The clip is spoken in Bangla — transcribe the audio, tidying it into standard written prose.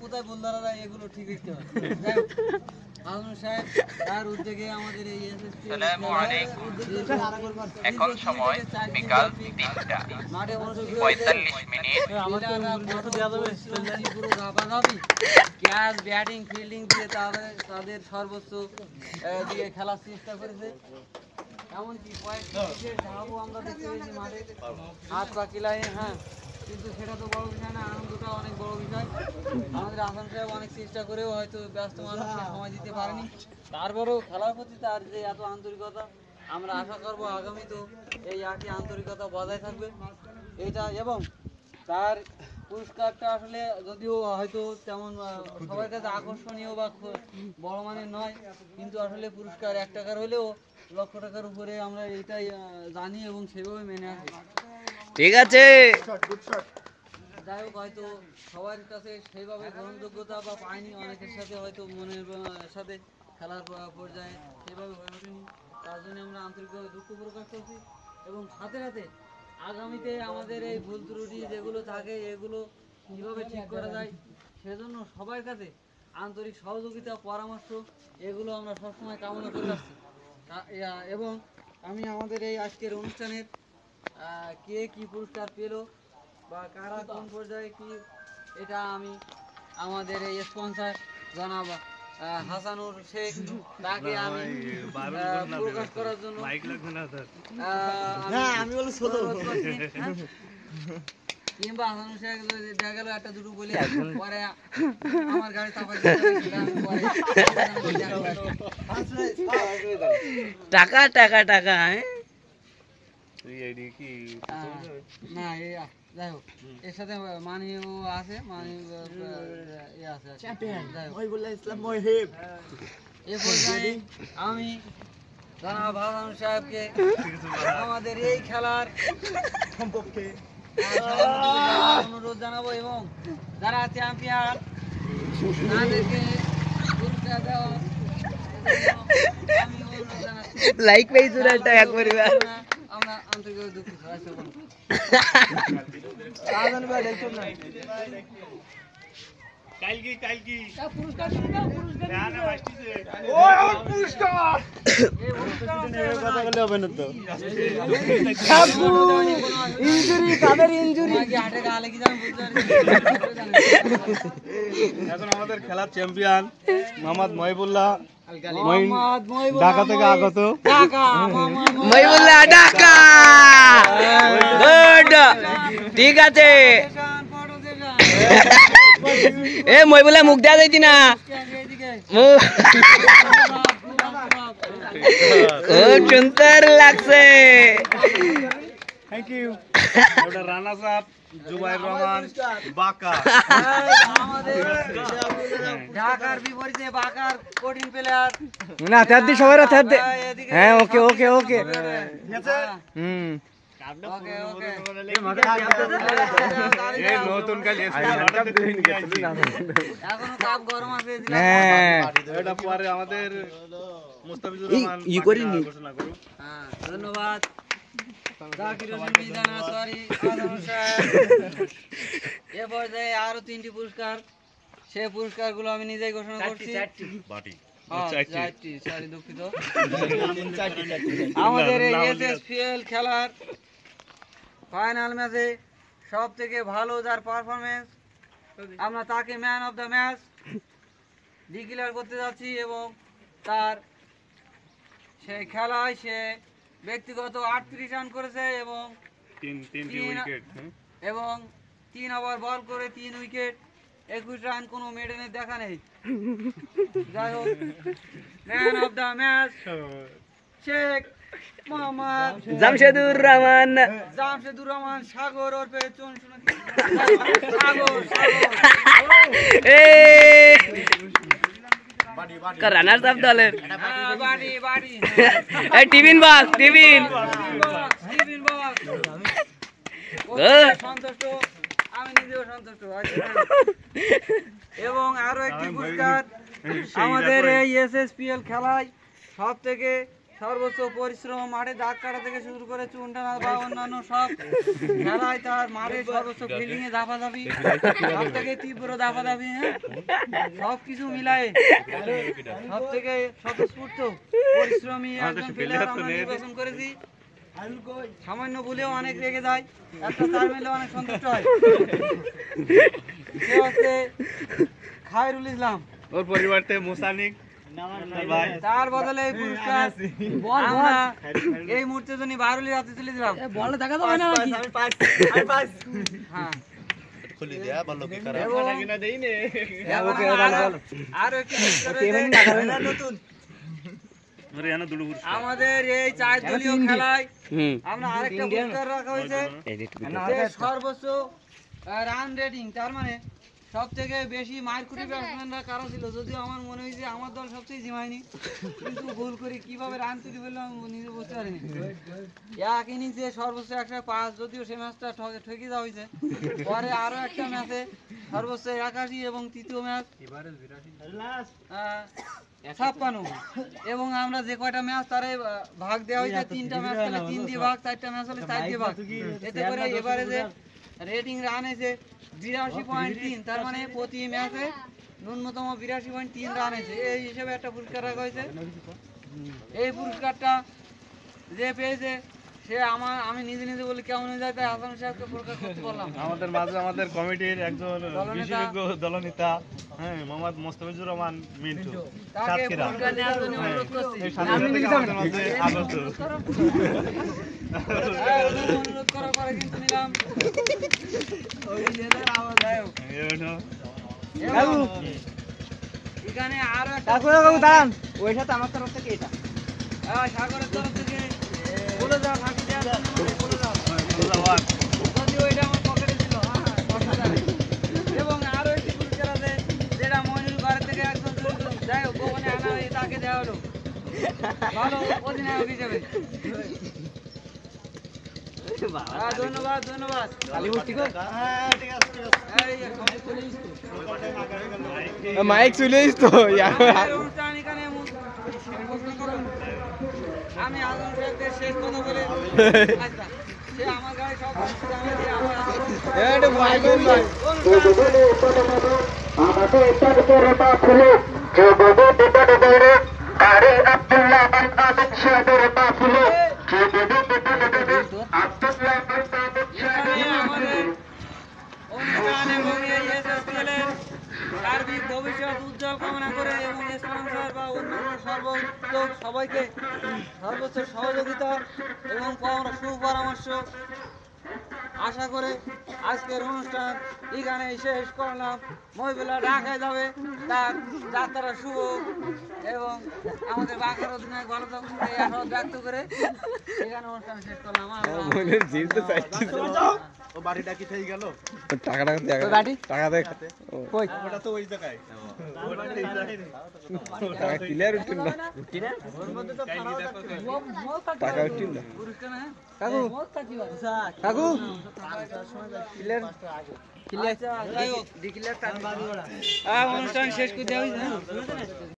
কোথায় বল দাদা এগুলো ঠিক দেখতে হবে। এখন সময় বিকাল 3টা 45 মিনিট। ক্যাচ ব্যাটিং ফিল্ডিং দিয়ে তাদের সর্বোচ্চ দিয়ে খেলার চেষ্টা করেছে। এমনকি আমরা দেখতে পেয়েছি মাঠে হাত পা কিলাই, হ্যাঁ, কিন্তু সেটা তো বড় বিষয় না, আনন্দটা অনেক বড় বিষয়। আমাদের আসাম সাহেব অনেক চেষ্টা করেও হয়তো ব্যস্ত মানুষ সময় দিতে পারেনি, তারপরেও খেলার প্রতি তার যে এত আন্তরিকতা, আমরা আশা করব আগামীতেও এই একই আন্তরিকতা বজায় থাকবে এটা। এবং তার পুরস্কারটা আসলে যদিও হয়তো তেমন সবার কাছে আকর্ষণীয় বা বড় মানের নয়, কিন্তু আসলে পুরস্কার 1 টাকার হলেও লক্ষ টাকার উপরে আমরা এটাই জানি এবং সেভাবে মেনে আসি। ঠিক আছে, যাই হোক, হয়তো সবার কাছে সেইভাবে গ্রহণযোগ্যতা বা পায়নি, অনেকের সাথে হয়তো মনের সাথে খেলার পর্যায়ে সেভাবে হয়ে ওঠেনি, তার জন্য আমরা আন্তরিকভাবে দুঃখ প্রকাশ করছি। এবং সাথে সাথে আগামীতে আমাদের এই ভুল ত্রুটি যেগুলো থাকে এগুলো কীভাবে ঠিক করা যায় সেজন্য সবার কাছে আন্তরিক সহযোগিতা পরামর্শ এগুলো আমরা সবসময় কামনা করে আসছি। এবং আমি আমাদের এই আজকের অনুষ্ঠানের কে কী পুরস্কার পেল বা কারা কোন পর্যায়ে কি, এটা আমি আমাদের এই স্পন্সর জনাব হাসানুর শেখ তাকে আমি প্রকাশ করার জন্য কিংবা হাসানুর শেখ দেখা গেল একটা দুটো বলে পরে আমার গাড়ি চাপাই টাকা টাকা টাকা না, যাই হোক, এর সাথে মানিও আছে, মানি আছে। এ পর্যায়ে আমি জনাব হাসান সাহেবকে আমাদের এই খেলার সম্পর্কে অনুরোধ জানাবো এবং যারা চ্যাম্পিয়ন তাদেরকে পুরস্কার দেওয়া আমি অনুরোধ জানাচ্ছি। লাইক পেজ এক পরিবার আমরা আন্তরিকভাবে দুঃখিত। এখন আমাদের খেলার চ্যাম্পিয়ন মোহাম্মদ মহিবুল্লাহ ঢাকা থেকে আগত। মহিবুল্লাহ ঢাকা, গুড, ঠিক আছে। এ মহিবুল্লাহ মুখ দেওয়া যাইতি না, খুব সুন্দর লাগছে। Thank you. রানা সাহেব জুবাইর রহমান বাঁকা, ঢাকার বিপরীতে বাঁকার কঠিন প্লেয়ার না, থার দি সবাই থার দে। হ্যাঁ, ওকে ওকে ওকে, হুম, নতুন কাল এখনো কাপ গরম আছে। হ্যাঁ, এটা পরে আমাদের মুস্তাফিজুর রহমান ই করিনি। ঘোষণা করুন। হ্যাঁ, ধন্যবাদ। জাকির হোসেন মিজান, সরি এ পর্যায়ে আরো 3টি পুরস্কার, সেই পুরস্কারগুলো আমি নিজেই ঘোষণা করছি। দুঃখিত। আমাদের এই এসএসপিএল খেলার ফাইনাল ম্যাচে সব থেকে ভালো যার পারফরমেন্স, আমরা তাকে man of the match declare করতে যাচ্ছি। এবং তার সেই খেলায় সে ব্যক্তিগত 38 রান করেছে এবং 3 ওভার বল করে 3 উইকেট, 21 রান, কোনো মেডেনের দেখা নেই। যাই হোক, man of the match Sheikh Mohammad Jamshedur Rahman Sagar ওরফে রানার্স আপ দলের বাড়ি টিফিন বক্স, টিফিন সন্তুষ্ট, আমি নিজেও সন্তুষ্ট। এবং আরো একটি পুরস্কার আমাদের এই এসএসপিএল খেলায় সব থেকে সর্বোচ্চ পরিশ্রম, মাঠে দাগ কাটা থেকে শুরু করে চুন টানা বা অন্যান্য সব খেলায় তার মাঠে সর্বোচ্চ ফিল্ডিং এ দাপাদাপি, সব থেকে তীব্র দাপাদাপি, হ্যাঁ সব কিছু মিলায়ে সব থেকে স্বতঃস্ফূর্ত পরিশ্রমী একজন প্লেয়ার আমরা নির্বাচন করেছি। সামান্য ভুলেও অনেক রেগে যায়, একটা চার মেলে অনেক সন্তুষ্ট হয়। সে হচ্ছে খায়রুল ইসলাম। ওর পরিবর্তে মুসানিক ভাই তার বদলে এই পুরস্কার আমরা এই মুহূর্তে জন্য বারুলির হাতে তুলে দিলাম। হ্যাঁ এবং আরো একটি পুরস্কার রয়েছে। আমাদের এই 4 দলীয় খেলায় আমরা আরেকটা পুরস্কার রাখা হয়েছে, যে সর্বোচ্চ রান রেটিং, তার মানে সব থেকে বেশি মারকুটি ব্যাটসম্যানরা কারা ছিল। যদিও আমার মনে হয়েছে আমার দল সবচেয়ে জিমায়নি, কিন্তু ভুল করে কিভাবে রান তুলি ফেললাম আমি নিজে বুঝতে পারিনি। এক ইনিংসে সর্বোচ্চ 105, যদিও সে ম্যাচটা ঠকে যাওয়া হয়েছে। পরে আরো একটা ম্যাচে সর্বোচ্চ 81 এবং তৃতীয় ম্যাচ 56। এবং আমরা যে কয়টা ম্যাচ তারে ভাগ দেওয়া হয়েছে, 3টা ম্যাচ হলে 3 দিয়ে ভাগ, 4টা ম্যাচ হলে 4 দিয়ে ভাগ। এতে করে এভারেজে রেটিং রান এসে 82.3, তার মানে প্রতি ম্যাচে ন্যূনতম 82.3 রান এসে, এই হিসেবে একটা পুরস্কার রাখা হয়েছে। এই পুরস্কারটা যে পেয়েছে সে আমি নিজে নিজে বলি কেমন হয়ে যায়, তাই হাসান সাহেবকে প্রকাশ করতে পারলাম। আমাদের মাঝে আমাদের কমিটির একজন বিশেষজ্ঞ দলনেতা, হ্যাঁ, মোহাম্মদ মোস্তাফিজুর রহমান মিন্টু তাকে সাতক্ষীরা। পুরস্কার নেওয়ার জন্য অনুরোধ করছি। অনুরোধ করার পরে কিন্তু নিলাম। এবং এখানে আরো একটা সাগরের তরফ থেকে বলে যাও, ফাঁকি দেওয়ার জন্য বলে যাও। যদিও এটা আমার পকেটে ছিল, এবং আরো একটি পুরস্কার আছে যেটা মইনুল ঘরের থেকে একজন চুরি করে, যাই হোক গোপনে আনা হয়ে তাকে দেওয়া হলো ভালো অধিনায়ক হিসেবে। ধন্যবাদ ধন্যবাদ। মাইক চলে তো অনুষ্ঠান এখানে ঘোষণা করুন। আমি আজম সাহেবকে শেষ কথা বলে আচ্ছা, সে আমার গাড়ি সব জানিয়ে দিয়ে আমার আমাদের অনুষ্ঠান এবং এই SSPL এর সার্বিক ভবিষ্যৎ উজ্জ্বল কামনা করে এবং স্পন্সর বা অন্যান্য সর্বোচ্চ সবাইকে সর্বোচ্চ সহযোগিতা এবং সুপরামর্শ আশা করে আজকের অনুষ্ঠান এখানে শেষ করলাম। মহিলা ঢাকায় যাবে, তার যাত্রা শুভ এবং আমাদের বাঘের অধিনায়ক ভালো থাকুন এই আশা ব্যক্ত করে এখানে অনুষ্ঠান শেষ করলাম। ও বাড়িটা কি থেকে গেল? টাকাটা টাকা দেখ ওটা তো ওই জায়গায় টাকা ক্লিয়ার উঠছিল না, টাকা উঠছিল না। কাকু কাকু ক্লিয়ার অনুষ্ঠান শেষ করে দেওয়া হয়েছে।